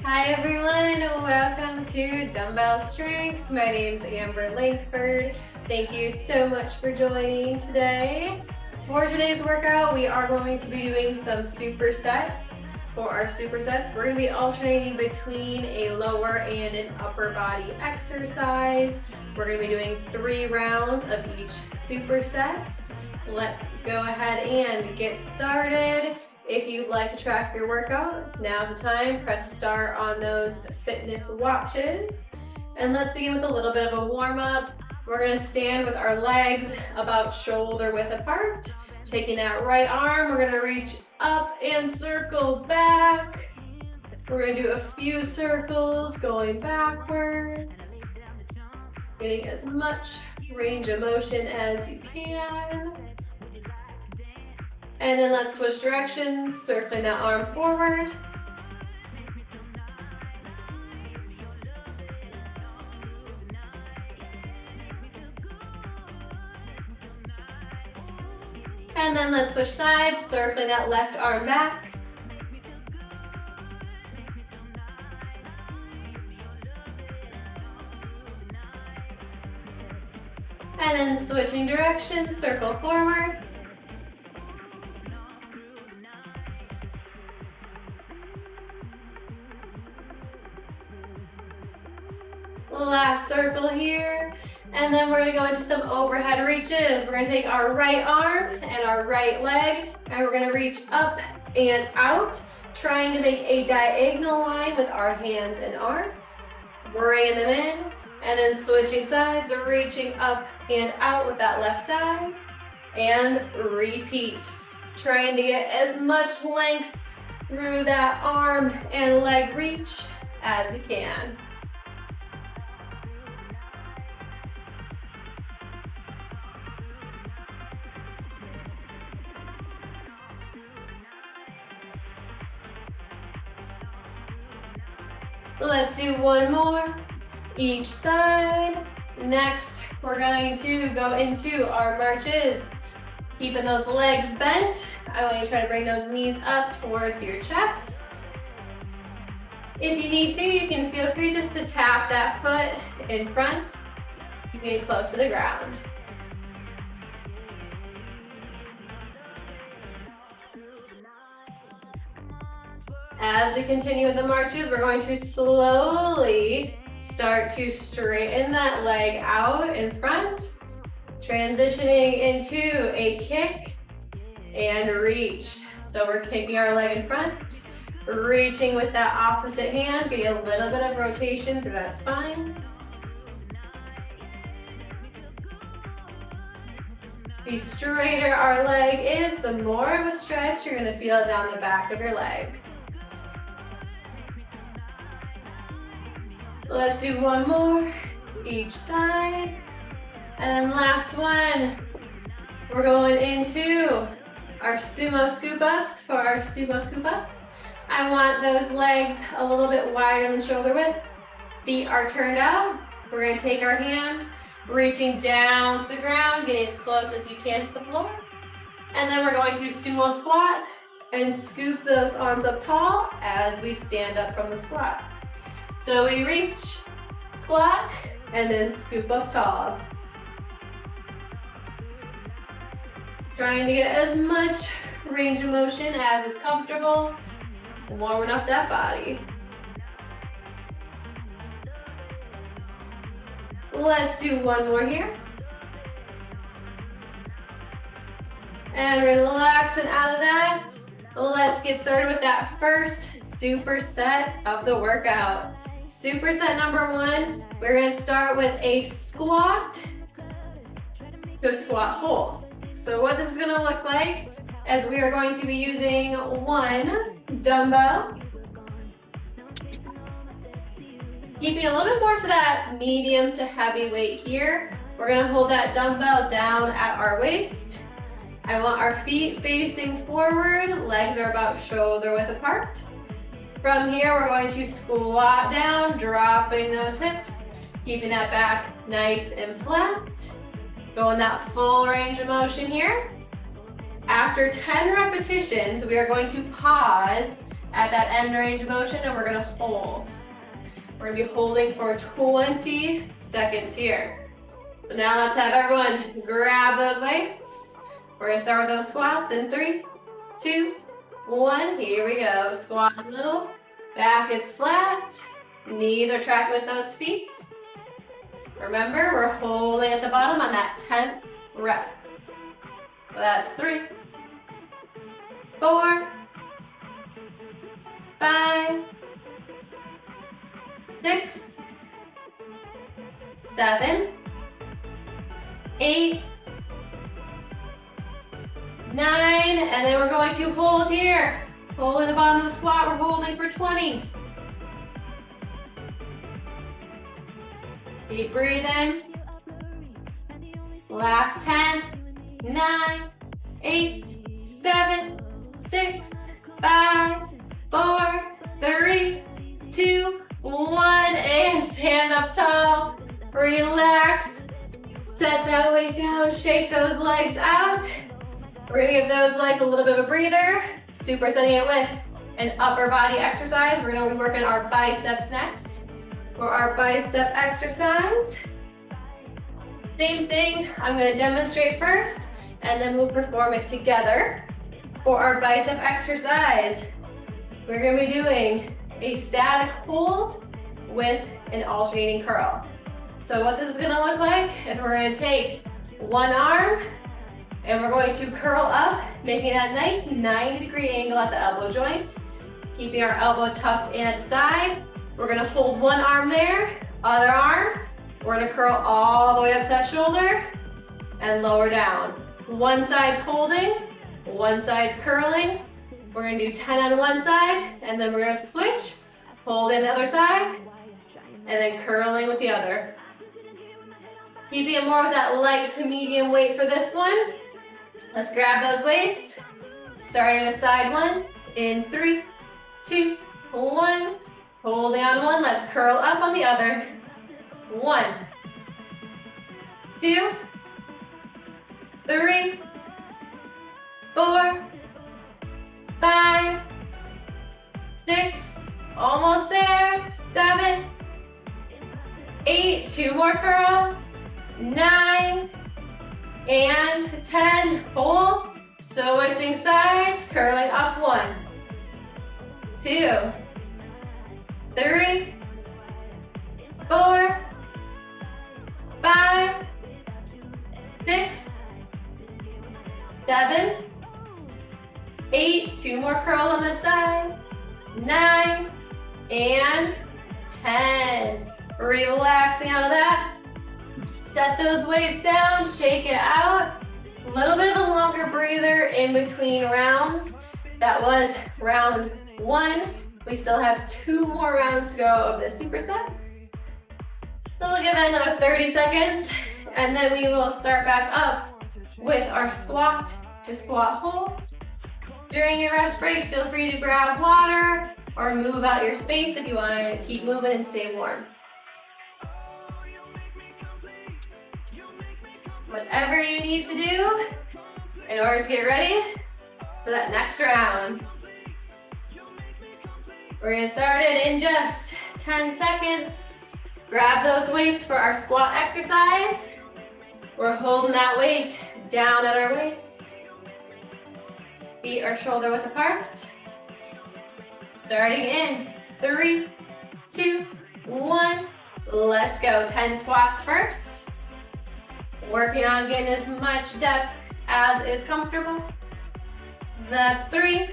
Hi everyone, welcome to Dumbbell Strength. My name's Amber Langford. Thank you so much for joining today. For today's workout, we are going to be doing some supersets. For our supersets, we're going to be alternating between a lower and an upper body exercise. We're going to be doing 3 rounds of each superset. Let's go ahead and get started. If you'd like to track your workout, now's the time. Press start on those fitness watches. And let's begin with a little bit of a warm-up. We're going to stand with our legs about shoulder width apart. Taking that right arm, we're going to reach up and circle back. We're going to do a few circles going backwards. Getting as much range of motion as you can. And then let's switch directions, circling that arm forward. And then let's switch sides, circling that left arm back. And then switching directions, circle forward. Last circle here. And then we're going to go into some overhead reaches. We're going to take our right arm and our right leg, and we're going to reach up and out, trying to make a diagonal line with our hands and arms. Bringing them in, and then switching sides, reaching up and out with that left side. And repeat. Trying to get as much length through that arm and leg reach as you can. Let's do one more, each side. Next, we're going to go into our marches. Keeping those legs bent. I want you to try to bring those knees up towards your chest. If you need to, you can feel free just to tap that foot in front, keeping it close to the ground. As we continue with the marches, we're going to slowly start to straighten that leg out in front, transitioning into a kick and reach. So we're kicking our leg in front, reaching with that opposite hand, getting a little bit of rotation through that spine. The straighter our leg is, the more of a stretch you're going to feel down the back of your legs. Let's do one more, each side. And then last one, we're going into our sumo scoop ups. For our sumo scoop ups, I want those legs a little bit wider than shoulder width. Feet are turned out. We're going to take our hands, reaching down to the ground, getting as close as you can to the floor. And then we're going to sumo squat and scoop those arms up tall as we stand up from the squat. So we reach, squat, and then scoop up tall. Trying to get as much range of motion as is comfortable, warming up that body. Let's do one more here. And relaxing out of that, let's get started with that first superset of the workout. Superset number 1, we're going to start with a squat to squat hold. So what this is going to look like is we are going to be using 1 dumbbell, keeping a little bit more to that medium to heavy weight here. We're going to hold that dumbbell down at our waist. I want our feet facing forward, legs are about shoulder width apart. From here, we're going to squat down, dropping those hips, keeping that back nice and flat. Going that full range of motion here. After 10 repetitions, we are going to pause at that end range motion, and we're gonna hold. We're gonna be holding for 20 seconds here. So now let's have everyone grab those weights. We're gonna start with those squats in 3, 2, 1. Here we go. Squat low, back is flat, knees are tracking with those feet. Remember, we're holding at the bottom on that 10th rep. So that's 3, 4, 5, 6, 7, 8, 9, and then we're going to hold here. Hold at the bottom of the squat, we're holding for 20. Keep breathing. Last 10, 9, 8, 7, 6, 5, 4, 3, 2, 1, and stand up tall. Relax. Set that weight down, shake those legs out. We're gonna give those legs a little bit of a breather. Supersetting it with an upper body exercise. We're gonna be working our biceps next. For our bicep exercise, same thing, I'm gonna demonstrate first, and then we'll perform it together. For our bicep exercise, we're gonna be doing a static hold with an alternating curl. So what this is gonna look like is we're gonna take one arm, and we're going to curl up, making that nice 90-degree angle at the elbow joint, keeping our elbow tucked in at the side. We're gonna hold one arm there, other arm. We're gonna curl all the way up to that shoulder and lower down. One side's holding, one side's curling. We're gonna do 10 on one side, and then we're gonna switch, holding the other side, and then curling with the other. Keeping it more of that light to medium weight for this one. Let's grab those weights. Starting with side one in 3, 2, 1. Holding on one, let's curl up on the other. 1, 2, 3, 4, 5, 6, almost there, 7, 8, 2 more curls, 9, and 10, hold, switching sides, curling up 1, 2, 3, 4, 5, 6, 7, 8, 2 more curls on this side, 9, and 10. Relaxing out of that. Set those weights down, shake it out. A little bit of a longer breather in between rounds. That was round 1. We still have 2 more rounds to go of this superset. So we'll give it another 30 seconds, and then we will start back up with our squat to squat holds. During your rest break, feel free to grab water or move about your space if you want to keep moving and stay warm. Whatever you need to do in order to get ready for that next round. We're gonna start it in just 10 seconds. Grab those weights for our squat exercise. We're holding that weight down at our waist. Feet are shoulder width apart. Starting in 3, 2, 1. Let's go. 10 squats first. Working on getting as much depth as is comfortable. That's 3,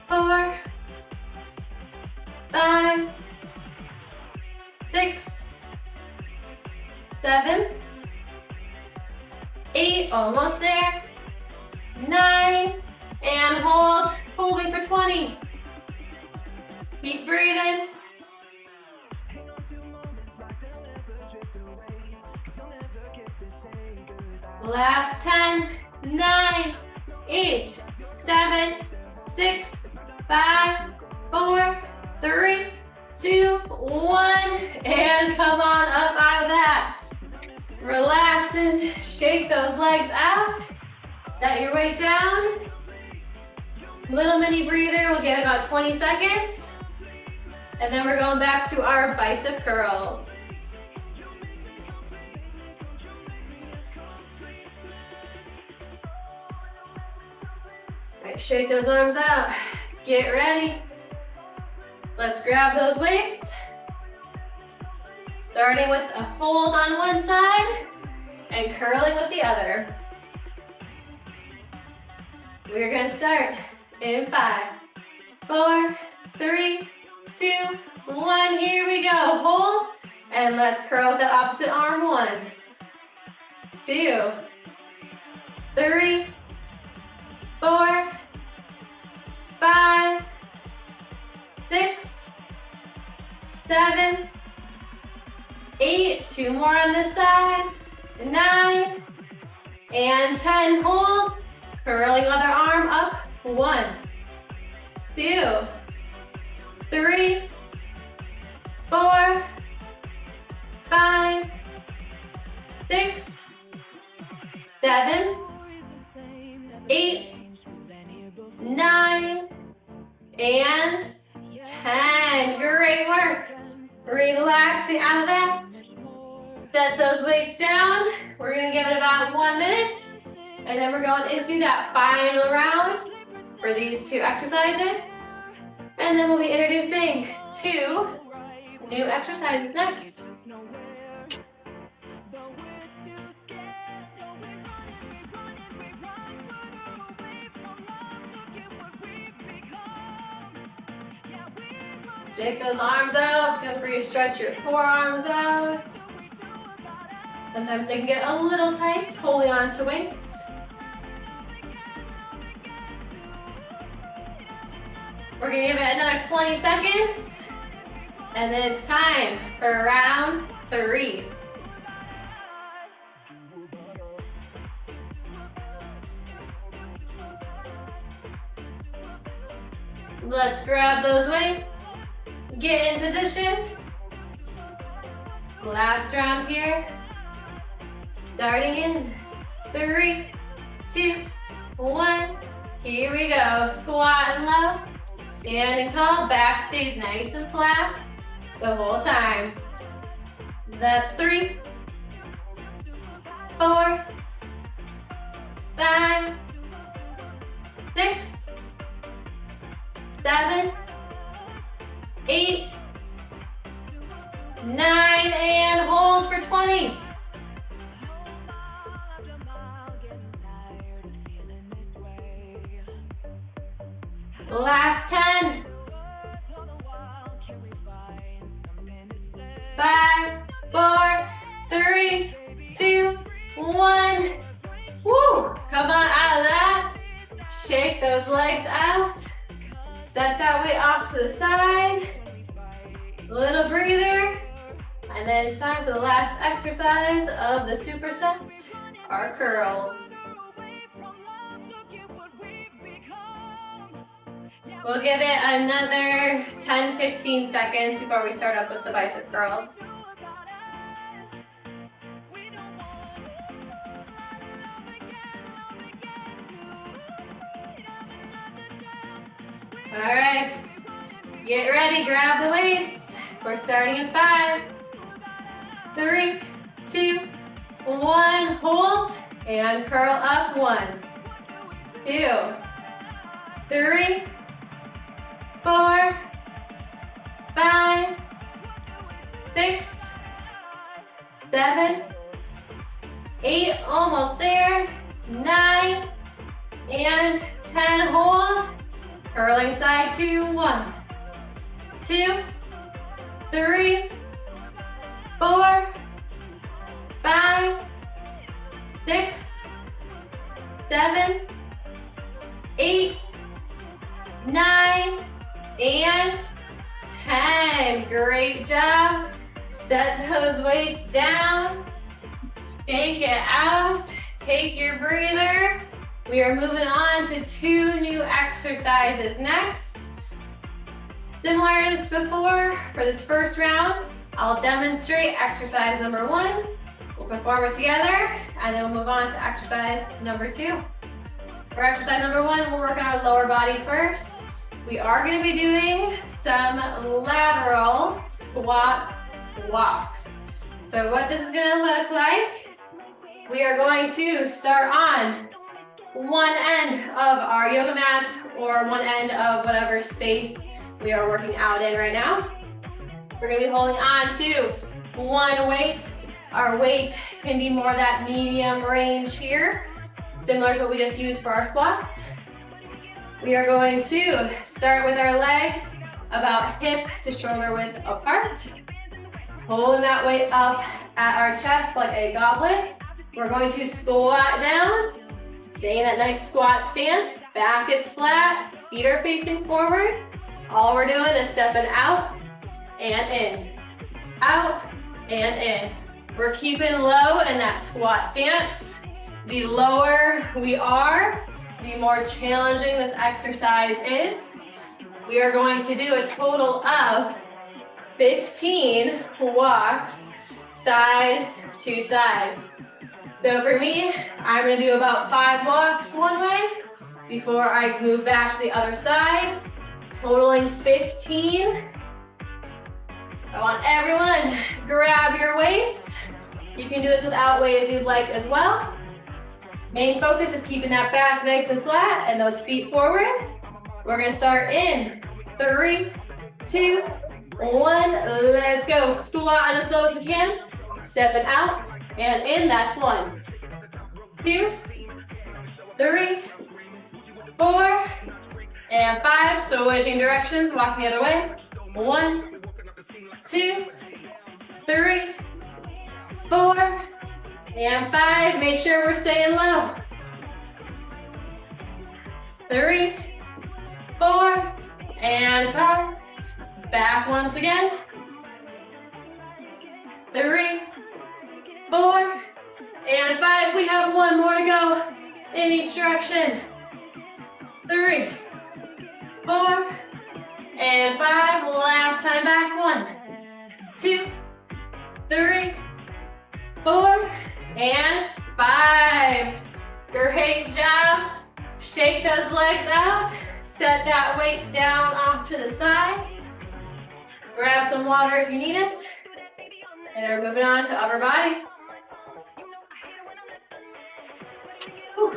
4, 5, 6, 7, 8, almost there, 9, and hold, holding for 20. Keep breathing. Last 10, 9, 8, 7, 6, 5, 4, 3, 2, 1, and come on up out of that. Relax and shake those legs out. Set your weight down. Little mini breather, we'll give it about 20 seconds. And then we're going back to our bicep curls. All right, shake those arms out. Get ready. Let's grab those weights. Starting with a hold on one side and curling with the other. We're gonna start in 5, 4, 3, 2, 1. Here we go. Hold, and let's curl with the opposite arm. 1, 2, 3, 4, 5, 6, 7, 8. 2 more on this side. 9 and 10. Hold. Curling other arm up. 1, 2, 3, 4, 5, 6, 7, 8, 9, and 10. Great work. Relaxing out of that. Set those weights down. We're gonna give it about 1 minute. And then we're going into that final round for these 2 exercises. And then we'll be introducing 2 new exercises next. Shake those arms out. Feel free to stretch your forearms out. Sometimes they can get a little tight, holding on to weights. We're gonna give it another 20 seconds. And then it's time for round 3. Let's grab those weights. Get in position. Last round here. Starting in 3, 2, 1. Here we go. Squat and low. Standing tall. Back stays nice and flat the whole time. That's 3, 4, 5, 6, 7, 8, 9, and hold for 20. Last 10. 5, 4, 3, 2, 1. Woo! Come on out of that. Shake those legs out. Set that weight off to the side. Little breather. And then it's time for the last exercise of the superset, our curls. We'll give it another 10-15 seconds before we start up with the bicep curls. All right, get ready, grab the weights. We're starting in 5, 3, 2, 1. Hold and curl up. 1, 2, 3, 4, 5, 6, 7, 8, almost there. 9 and 10. Hold. Curling side 2. 1, 2, 3, 4, 5, 6, 7, 8, 9, and 10. Great job. Set those weights down. Shake it out. Take your breather. We are moving on to 2 new exercises next. Similar as before, for this first round, I'll demonstrate exercise number 1. We'll perform it together, and then we'll move on to exercise number 2. For exercise number one, we're working our lower body first. We are going to be doing some lateral squat walks. So what this is going to look like, we are going to start on one end of our yoga mats or one end of whatever space we are working out in right now. We're going to be holding on to one weight. Our weight can be more that medium range here, similar to what we just used for our squats. We are going to start with our legs about hip to shoulder width apart. Holding that weight up at our chest like a goblet. We're going to squat down. Stay in that nice squat stance. Back is flat, feet are facing forward. All we're doing is stepping out and in, out and in. We're keeping low in that squat stance. The lower we are, the more challenging this exercise is. We are going to do a total of 15 walks side to side. So for me, I'm going to do about 5 walks one way before I move back to the other side, totaling 15. I want everyone, grab your weights. You can do this without weight if you'd like as well. Main focus is keeping that back nice and flat and those feet forward. We're going to start in 3, 2, 1. Let's go. Squat as low as you can. Stepping out and in. That's 1, 2, 3, 4, and 5. Switching directions. Walk the other way. 1, 2, 3, 4, and 5. Make sure we're staying low. 3, 4, and 5. Back once again. 3, 4, and 5. We have 1 more to go in each direction. 3, 4, and 5. Last time back. 1, 2, 3, 4, and 5. Great job. Shake those legs out. Set that weight down off to the side. Grab some water if you need it. And then we're moving on to upper body. Whew.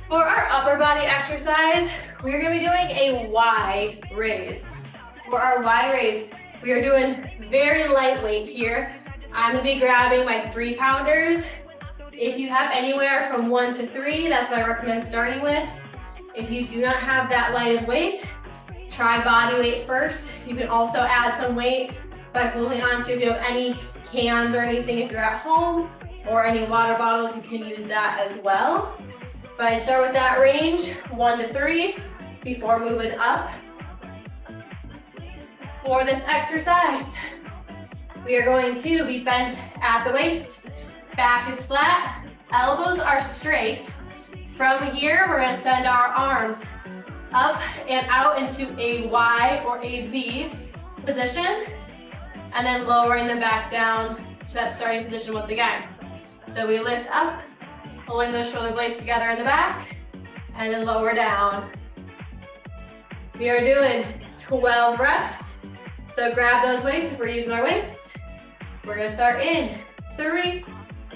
For our upper body exercise, we're going to be doing a Y raise. For our Y raise, we are doing very lightweight here. I'm going to be grabbing my 3-pounders. If you have anywhere from 1 to 3, that's what I recommend starting with. If you do not have that light of weight, try body weight first. You can also add some weight by holding on to, if you have any cans or anything if you're at home, or any water bottles, you can use that as well. But I start with that range, 1 to 3, before moving up. For this exercise, we are going to be bent at the waist. Back is flat, elbows are straight. From here, we're going to send our arms up and out into a Y or a V position, and then lowering them back down to that starting position once again. So we lift up, pulling those shoulder blades together in the back, and then lower down. We are doing 12 reps. So grab those weights if we're using our weights. We're going to start in 3,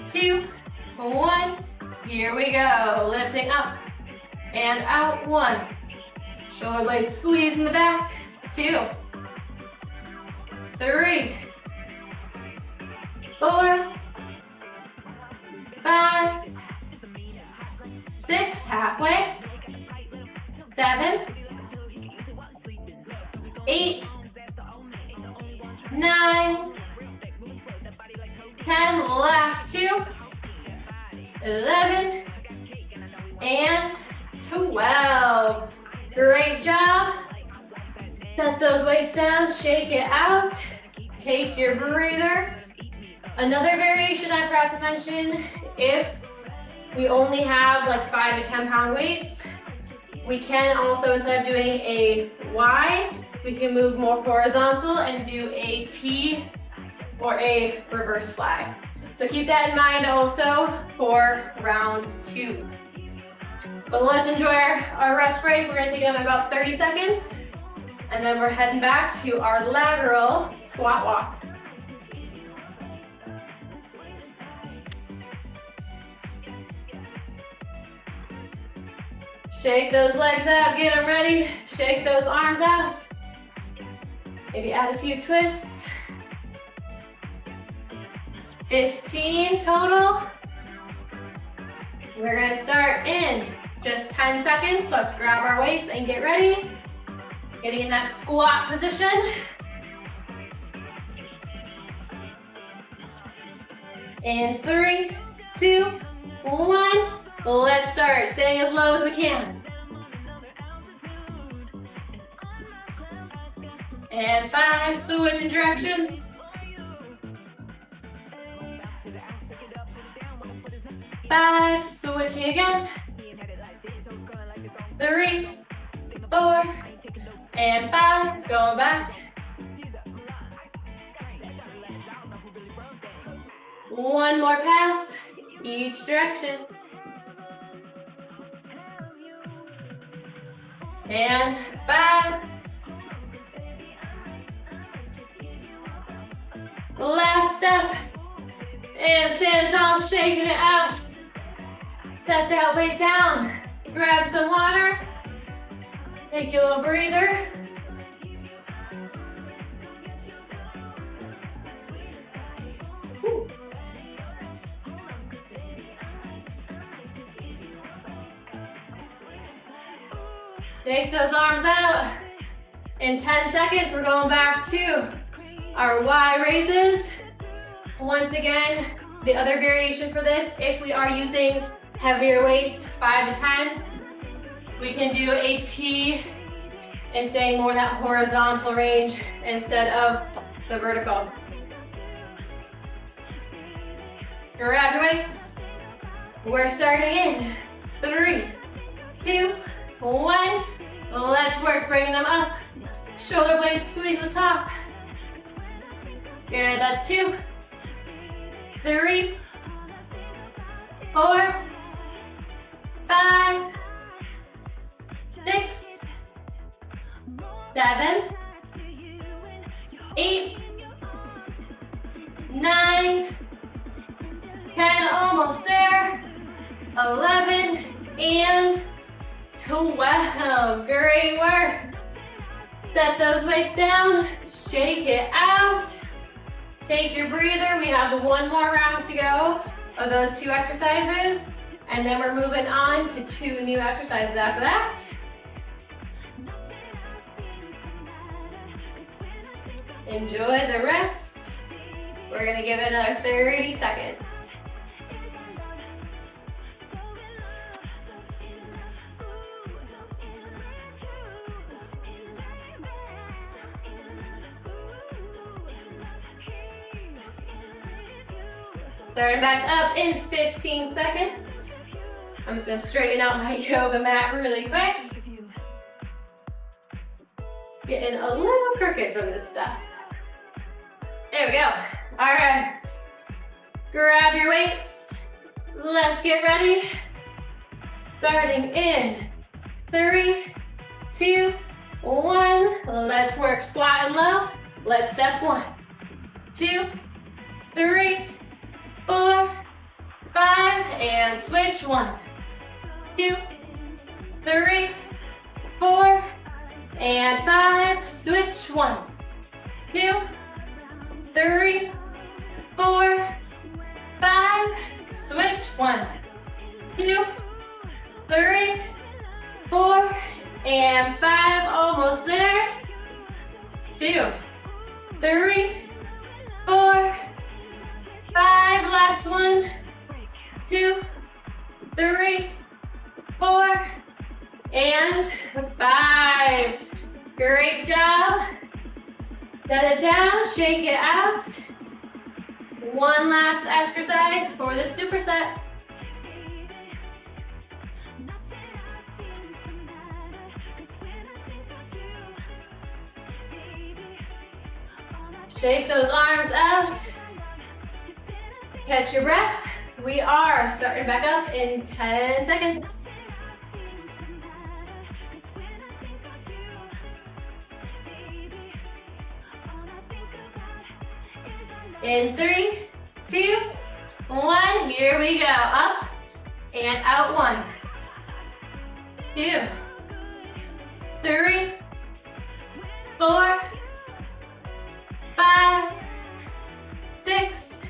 2, 1. Here we go. Lifting up and out. 1. Shoulder blades squeeze in the back. 2, 3, 4, 5, 6, halfway. 7, 8, 9, 10, last 2, 11, and 12. Great job. Set those weights down, shake it out, take your breather. Another variation I forgot to mention, if we only have like 5 to 10 pound weights, we can also, instead of doing a Y, we can move more horizontal and do a T or a reverse flag. So keep that in mind also for round 2. But let's enjoy our rest break. We're gonna take it in about 30 seconds. And then we're heading back to our lateral squat walk. Shake those legs out, get them ready. Shake those arms out. Maybe add a few twists. 15 total. We're gonna start in just 10 seconds. Let's grab our weights and get ready. Getting in that squat position. In 3, 2, 1. Let's start, staying as low as we can. And 5, switching directions. 5, switching again. 3, 4, and 5, going back. 1 more pass, each direction. And 5. Last step. And stand tall, shaking it out. Set that weight down. Grab some water. Take your little breather. Take those arms out. In 10 seconds, we're going back to our Y raises. Once again, the other variation for this, if we are using heavier weights, 5 to 10, we can do a T and staying more in that horizontal range instead of the vertical. Grab your weights. We're starting in 3, 2, 1. Let's work, bringing them up. Shoulder blades squeeze the top. Good, that's 2, 3, 4, 5, 6, 7, 8, 9, 10, almost there, 11, and 12. Great work. Set those weights down, shake it out. Take your breather. We have 1 more round to go of those 2 exercises, and then we're moving on to 2 new exercises after that. Enjoy the rest. We're gonna give it another 30 seconds. Starting back up in 15 seconds. I'm just gonna straighten out my yoga mat really quick. Getting a little crooked from this stuff. There we go. All right. Grab your weights. Let's get ready. Starting in 3, 2, 1. Let's work squat and low. Let's step 1, 2, 3, 4, 5, and switch. 1, 2, 3, 4, and 5. Switch. 1, 2, 3, 4, 5. Switch. 1, 2, 3, 4, and 5. Almost there. 2, 3, 4, 5. Last one. 2, 3, 4, and 5. Great job. Set it down, shake it out. 1 last exercise for the superset. Shake those arms out. Catch your breath. We are starting back up in 10 seconds. In 3, 2, 1. Here we go. Up and out. 1, 2, 3, 4, 5, 6,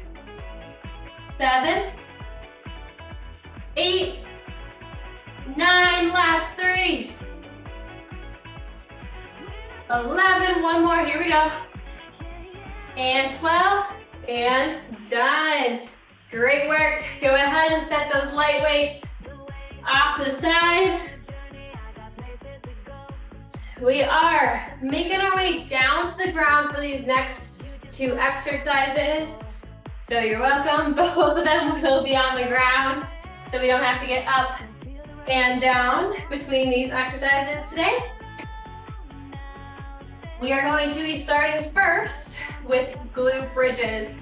7, 8, 9. Last 3. 11. One more. Here we go. And 12. And done. Great work. Go ahead and set those light weights off to the side. We are making our way down to the ground for these next 2 exercises. So you're welcome. Both of them will be on the ground, so we don't have to get up and down between these exercises today. We are going to be starting first with glute bridges.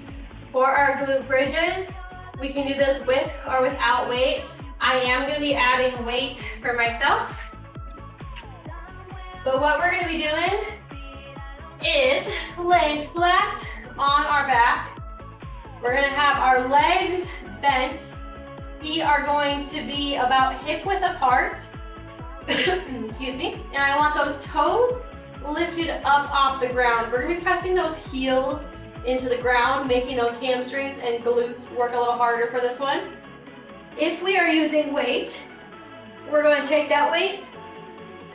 For our glute bridges, we can do this with or without weight. I am going to be adding weight for myself. But what we're going to be doing is laying flat on our back. We're going to have our legs bent. Feet are going to be about hip width apart. Excuse me. And I want those toes lifted up off the ground. We're going to be pressing those heels into the ground, making those hamstrings and glutes work a little harder for this one. If we are using weight, we're going to take that weight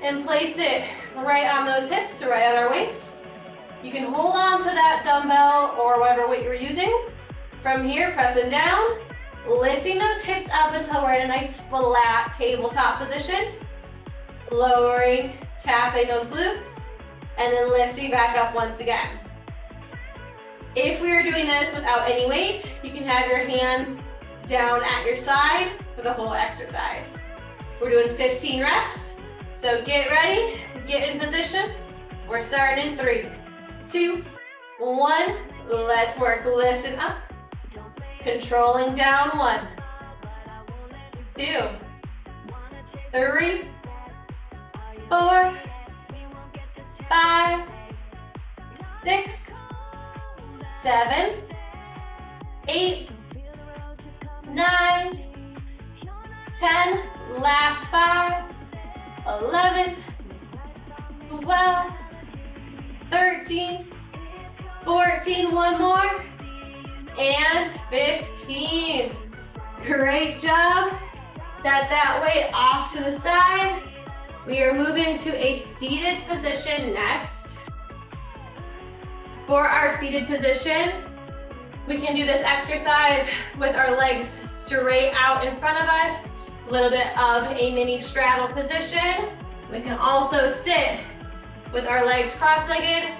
and place it right on those hips, right at our waist. You can hold on to that dumbbell or whatever weight you're using. From here, pressing down, lifting those hips up until we're in a nice flat tabletop position. Lowering, tapping those glutes, and then lifting back up once again. If we are doing this without any weight, you can have your hands down at your side for the whole exercise. We're doing 15 reps, so get ready, get in position. We're starting in 3, 2, 1. Let's work lifting up, controlling down. 1, 2, 3, 4, 5, 6, 7, 8, 9, 10. Last 5, 11, 12, 13, 14. One more, and 15. Great job. Set that weight off to the side. We are moving to a seated position next. For our seated position, we can do this exercise with our legs straight out in front of us, a little bit of a mini straddle position. We can also sit with our legs cross-legged,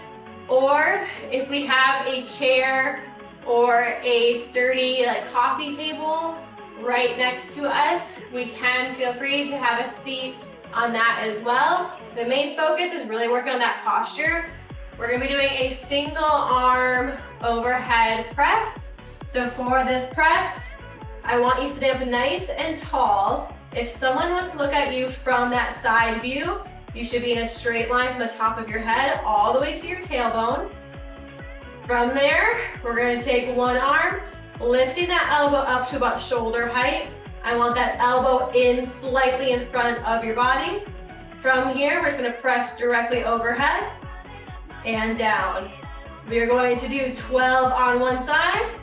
or if we have a chair or a sturdy coffee table right next to us, we can feel free to have a seat on that as well. The main focus is really working on that posture. We're going to be doing a single arm overhead press. So for this press, I want you to stand up nice and tall. If someone wants to look at you from that side view, you should be in a straight line from the top of your head all the way to your tailbone. From there, we're going to take one arm, lifting that elbow up to about shoulder height. I want that elbow in slightly in front of your body. From here, we're just going to press directly overhead and down. We are going to do 12 on one side,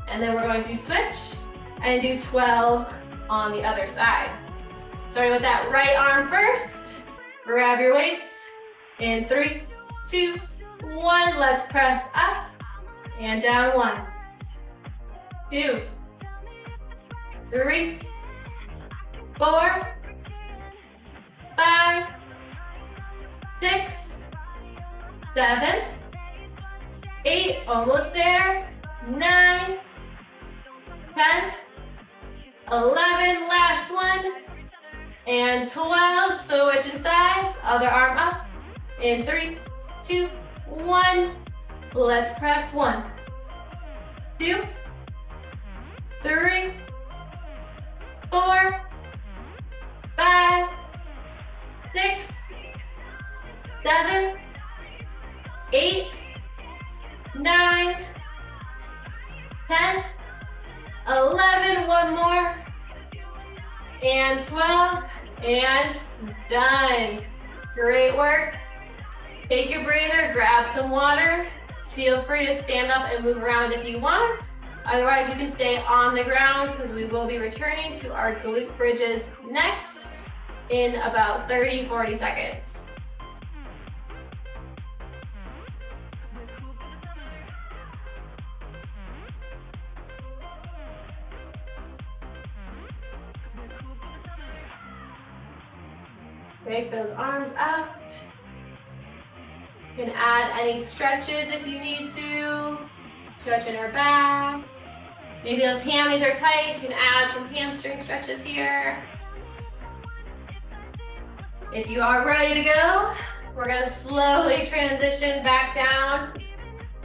and then we're going to switch and do 12 on the other side. Starting with that right arm first, grab your weights in 3, 2, 1. Let's press up and down. 1, 2, 3, 4, 5, 6, 7, 8, almost there, 9, 10, 11, last one, and 12. Switching sides, other arm up, in 3, 2, 1. Let's press. 1, 2, 3, 4, 5, 6, 7, 8, 9, 10, 11, one more, and 12, and done. Great work. Take your breather, grab some water. Feel free to stand up and move around if you want. Otherwise, you can stay on the ground because we will be returning to our glute bridges next in about 30, 40 seconds. Take those arms out. You can add any stretches if you need to. Stretching our back. Maybe those hammies are tight. You can add some hamstring stretches here. If you are ready to go, we're gonna slowly transition back down,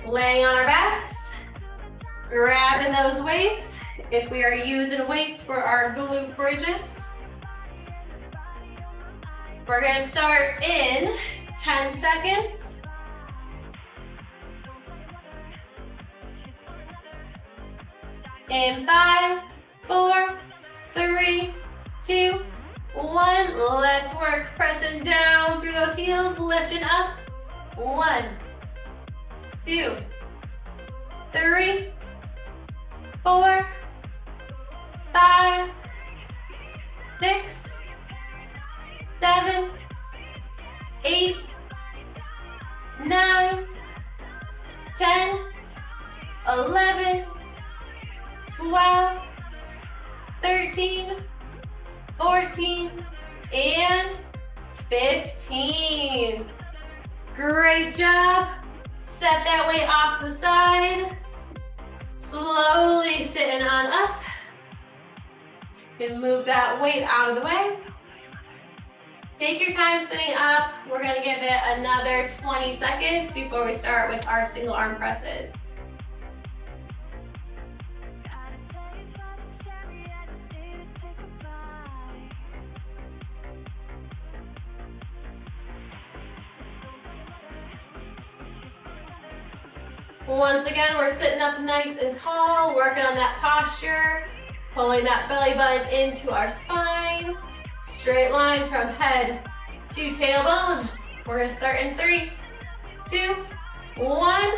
laying on our backs, grabbing those weights. If we are using weights for our glute bridges, we're gonna start in 10 seconds. In 5, 4, 3, 2, 1. Let's work. Pressing down through those heels, lifting up. 1, 2, 3, 4, 5, 6, 7, 8, 9, 10, 11, 12, 13, 14, and 15. Great job. Set that weight off to the side. Slowly sitting on up. You can move that weight out of the way. Take your time sitting up. We're gonna give it another 20 seconds before we start with our single arm presses. Once again, we're sitting up nice and tall, working on that posture, pulling that belly button into our spine. Straight line from head to tailbone. We're gonna start in 3, 2, 1.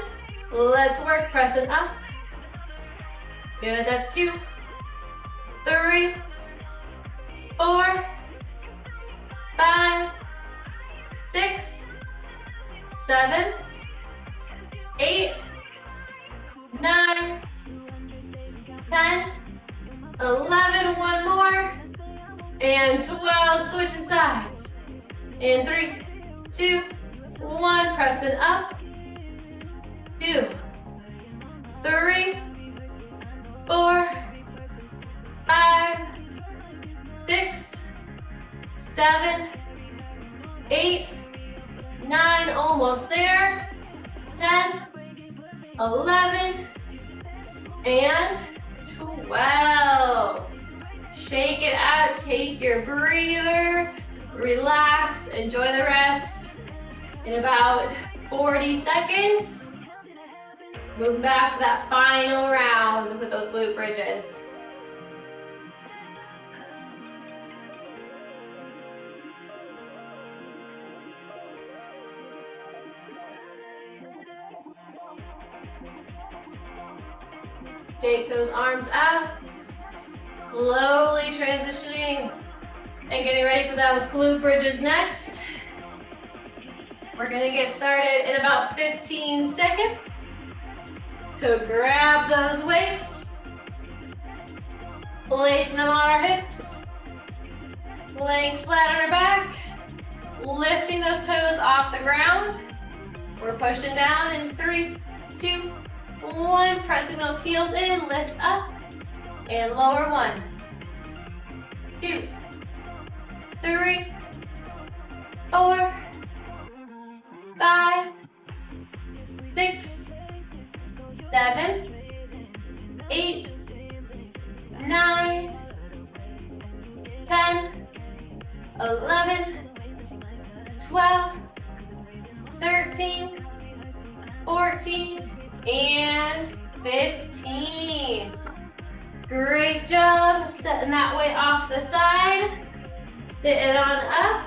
Let's work, pressing up. Good, that's 2, 3, 4, 5, 6, 7, 8, 9, 10, 11, one more, and 12, switching sides. In 3, 2, 1, pressing up. 2, 3, 4, 5, 6, 7, 8, 9, almost there. 10, 11, and 12. Shake it out, take your breather, relax, enjoy the rest. In about 40 seconds, move back to that final round with those glute bridges. Shake those arms out, slowly transitioning and getting ready for those glute bridges next. We're gonna get started in about 15 seconds. So grab those weights, placing them on our hips, laying flat on our back, lifting those toes off the ground. We're pushing down in 3, 2, 1, pressing those heels in, lift up, and lower. 1, 2, 3, 4, 5, 6, 7, 8, 9, 10, 11, 12, 13, 14, and 15. Great job. Setting that weight off the side. Sit it on up.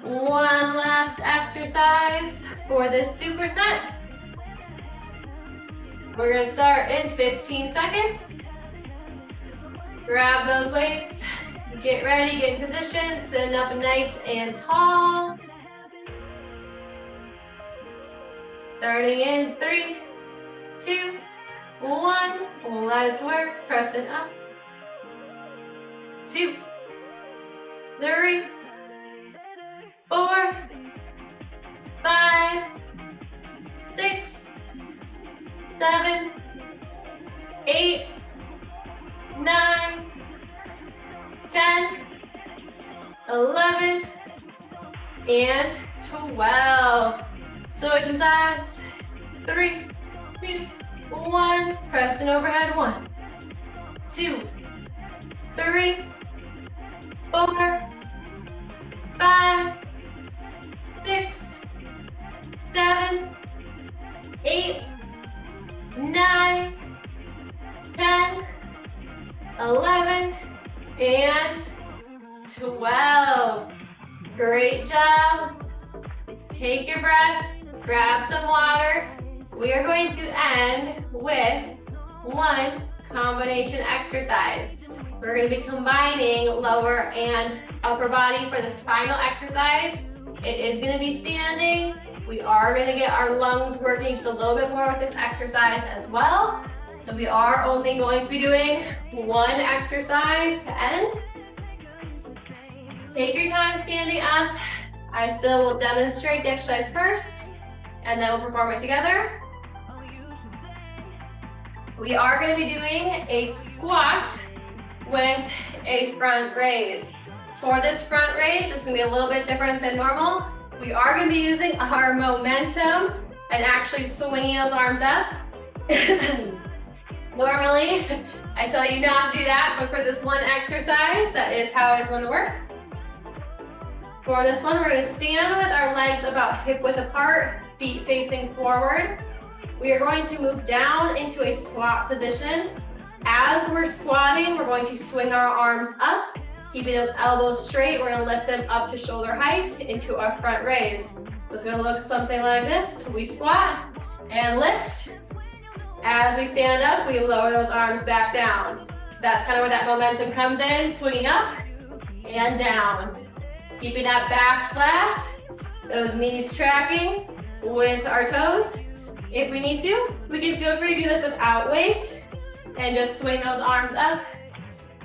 One last exercise for this superset. We're gonna start in 15 seconds. Grab those weights. Get ready, get in position. Sitting up nice and tall. Starting in 3, 2, 1. Let's work. Press it up. 2, 3, 4, 5, 6, 7, 8, 9, 10, 11, and 12. Switching sides. 3, 2, 1. Pressing overhead. 1, 2, 3, 4, 5, 6, 7, 8, 9, 10, 11, and 12. Great job. Take your breath, grab some water. We are going to end with one combination exercise. We're going to be combining lower and upper body for this final exercise. It is going to be standing. We are going to get our lungs working just a little bit more with this exercise as well. So we are only going to be doing one exercise to end. Take your time standing up. I still will demonstrate the exercise first, and then we'll perform it together. We are going to be doing a squat with a front raise. For this front raise, it's going to be a little bit different than normal. We are going to be using our momentum and actually swinging those arms up. Normally, I tell you not to do that, but for this one exercise, that is how it's going to work. For this one, we're going to stand with our legs about hip width apart, feet facing forward. We are going to move down into a squat position. As we're squatting, we're going to swing our arms up, keeping those elbows straight. We're going to lift them up to shoulder height into our front raise. It's going to look something like this. We squat and lift. As we stand up, we lower those arms back down. So that's kind of where that momentum comes in, swinging up and down. Keeping that back flat, those knees tracking with our toes. If we need to, we can feel free to do this without weight and just swing those arms up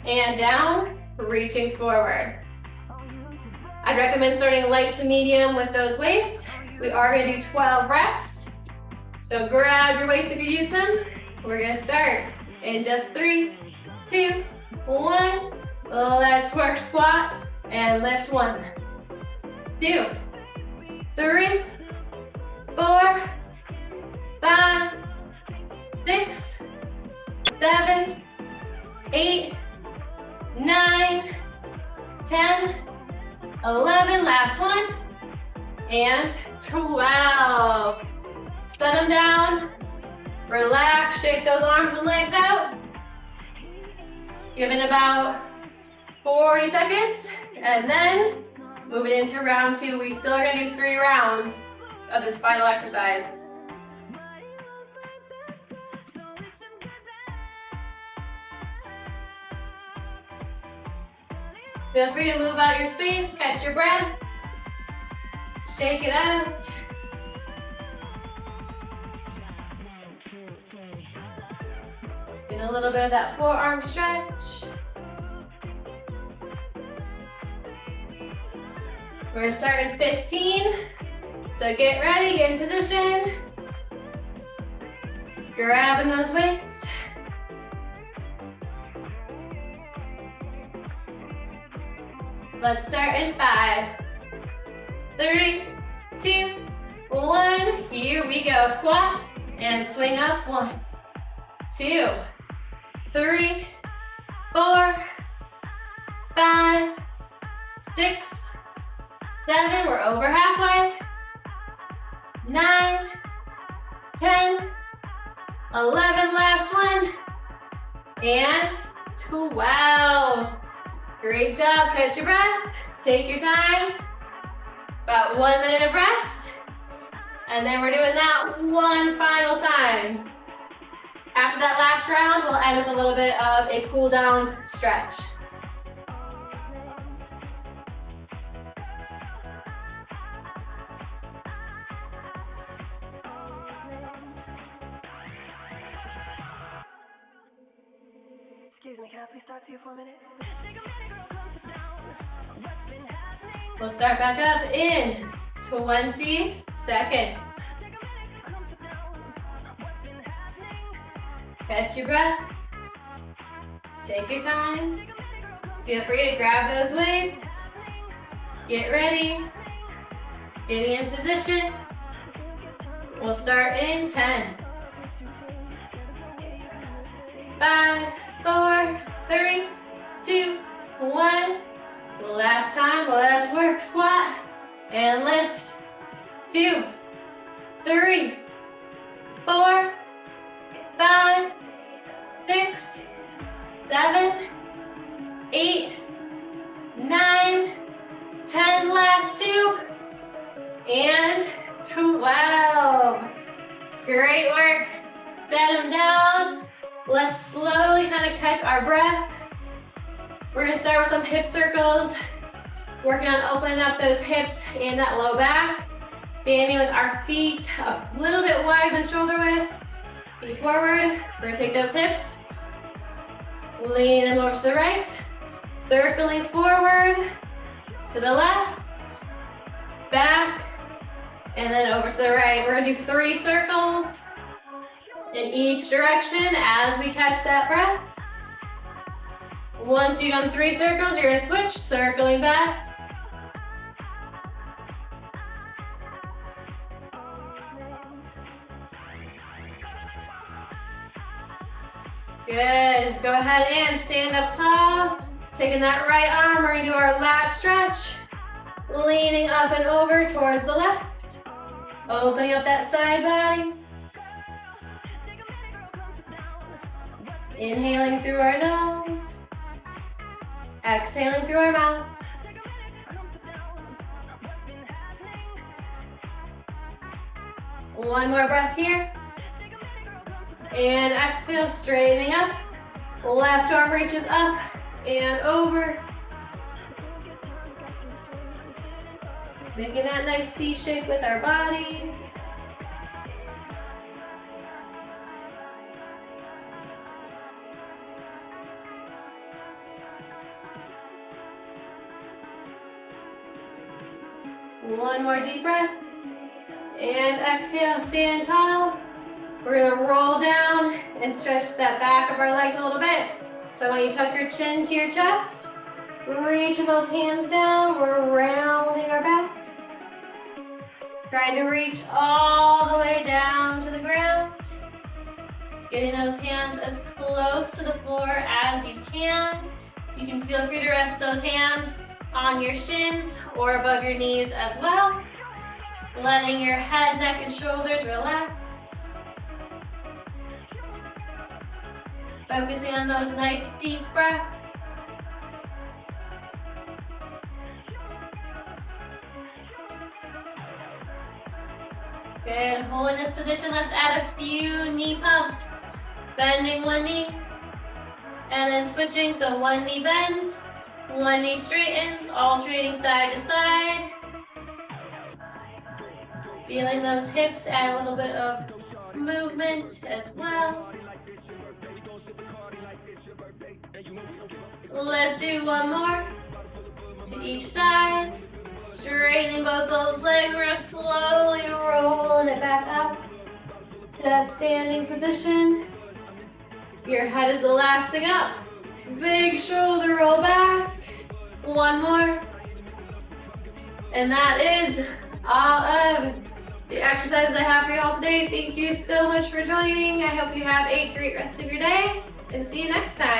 and down, reaching forward. I'd recommend starting light to medium with those weights. We are going to do 12 reps. So grab your weights if you use them. We're going to start in just 3, 2, 1. Let's work squat. And lift 1, 2, 3, 4, 5, 6, 7, 8, 9, 10, 11, last one, and 12. Set them down, relax, shake those arms and legs out. Give it about 40 seconds. And then moving into round 2, we still are going to do 3 rounds of this final exercise. Feel free to move out your space, catch your breath, shake it out. Get a little bit of that forearm stretch. We're going to start in 15. So get ready, get in position. Grabbing those weights. Let's start in 5, 3, 2, 1. Here we go. Squat and swing up. 1, 2, 3, 4, 5, 6, 7, we're over halfway. 9, 10, 11, last one. And 12. Great job, catch your breath. Take your time. About 1 minute of rest. And then we're doing that one final time. After that last round, we'll end with a little bit of a cool down stretch. Excuse me, can I please talk to you for a minute? We'll start back up in 20 seconds. Catch your breath. Take your time. Feel free to grab those weights. Get ready. Getting in position. We'll start in 10. 5, 4, 3, 2, 1. Last time, let's work. Squat and lift. 2, 3, 4, 5, 6, 7, 8, 9, 10. Last 2, and 12. Great work. Set them down. Let's slowly kind of catch our breath. We're gonna start with some hip circles, working on opening up those hips and that low back. Standing with our feet a little bit wider than shoulder width. Feet forward. We're gonna take those hips, lean them over to the right, circling forward, to the left, back, and then over to the right. We're gonna do 3 circles in each direction as we catch that breath. Once you've done 3 circles, you're gonna switch, circling back. Good, go ahead and stand up tall. Taking that right arm, we're gonna do our lat stretch. Leaning up and over towards the left. Opening up that side body. Inhaling through our nose. Exhaling through our mouth. One more breath here. And exhale, straightening up. Left arm reaches up and over. Making that nice C shape with our body. One more deep breath. And exhale, stand tall. We're gonna roll down and stretch that back of our legs a little bit. So when you tuck your chin to your chest, reaching those hands down, we're rounding our back. Trying to reach all the way down to the ground. Getting those hands as close to the floor as you can. You can feel free to rest those hands on your shins or above your knees as well. Letting your head, neck, and shoulders relax. Focusing on those nice deep breaths. Good, holding this position, let's add a few knee pumps. Bending one knee, and then switching, so one knee bends, one knee straightens, alternating side to side. Feeling those hips, add a little bit of movement as well. Let's do one more to each side. Straightening both those legs. We're gonna slowly rolling it back up to that standing position. Your head is the last thing up. Big shoulder roll back. One more. And that is all of the exercises I have for you all today. Thank you so much for joining. I hope you have a great rest of your day and see you next time.